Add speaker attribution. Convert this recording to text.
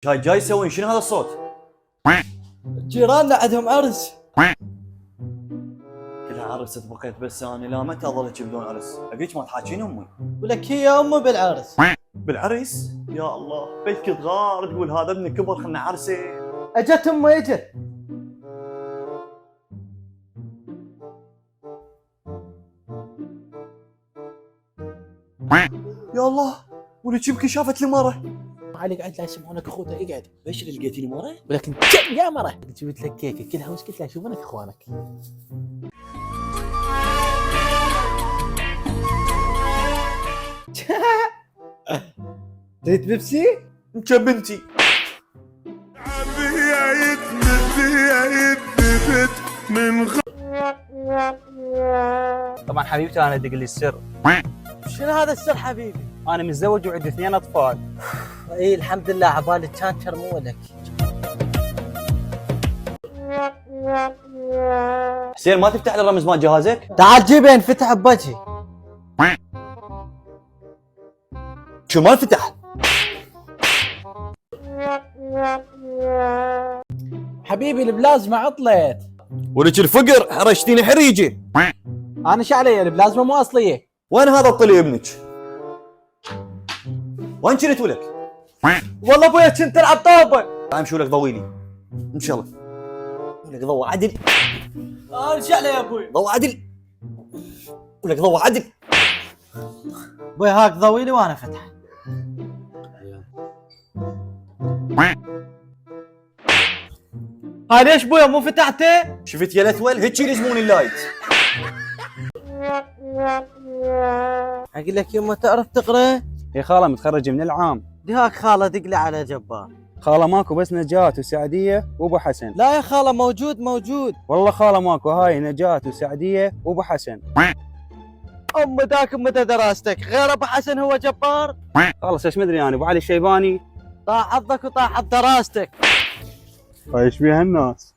Speaker 1: جاي يسوين شنو هذا الصوت؟
Speaker 2: جيراننا عندهم عرس.
Speaker 1: كلها عرس بقيت بس انا لا متى اظلك بدون عرس؟ ابيك ما تحاكين امي.
Speaker 2: ولك هي امه بالعرس.
Speaker 1: بالعرس؟ يا الله بيتك تغار تقول هذا ابني كبر خلنا عرسه.
Speaker 2: اجت امه اجت.
Speaker 1: يا الله ولك يمكن شافت المره.
Speaker 2: عليك عاد لا يسمعونك اخوته اقعد.
Speaker 1: ايش اللي لقيتي المره؟
Speaker 2: ولكن يا مره جبت لك كيكه كلها وش قلت لها يشوفونك اخوانك. تريد بيبسي؟
Speaker 1: كم بنتي؟
Speaker 3: طبعا حبيبتي انا ادق لي السر.
Speaker 2: شنو هذا السر حبيبي؟
Speaker 3: انا متزوج وعندي 2 اطفال.
Speaker 2: اي الحمد لله عبالي كان شرمولك.
Speaker 1: حسين ما تفتح لي رمز مال جهازك؟
Speaker 2: تعال جيبه انفتح بوجهي.
Speaker 1: شو ما انفتح؟
Speaker 2: حبيبي البلازما عطلت.
Speaker 1: ولك الفقر حرشتيني حريجي.
Speaker 2: انا ايش علي البلازما مو اصليه.
Speaker 1: وين هذا الطلي ابنك؟ وين كنت ولك؟
Speaker 2: والله ابويا كنت العب طوبه.
Speaker 1: امشي ولك ضويلي ان شاء الله. ولك ضوء عدل.
Speaker 2: انا ايش علي يا ابوي؟
Speaker 1: ضوء عدل. ولك ضوء عدل.
Speaker 2: ابوي هاك ضويلي وانا فتح. هاي ليش ابويا مو فتحته؟
Speaker 1: شفت يا لثول هيك يلزمون اللايت.
Speaker 2: اقول لك يما تعرف تقرا؟
Speaker 3: يا خاله متخرج من العام.
Speaker 2: دي هاك خاله دقلي على جبار.
Speaker 3: خاله ماكو بس نجاة وسعديه وابو حسن.
Speaker 2: لا يا خاله موجود.
Speaker 3: والله خاله ماكو، هاي نجاة وسعديه وابو حسن.
Speaker 2: ام ذاك متى دراستك غير ابو حسن هو جبار.
Speaker 3: خلص ايش مدري انا ابو علي الشيباني.
Speaker 2: طاح حظك وطاح حظ دراستك.
Speaker 3: ايش بيها الناس؟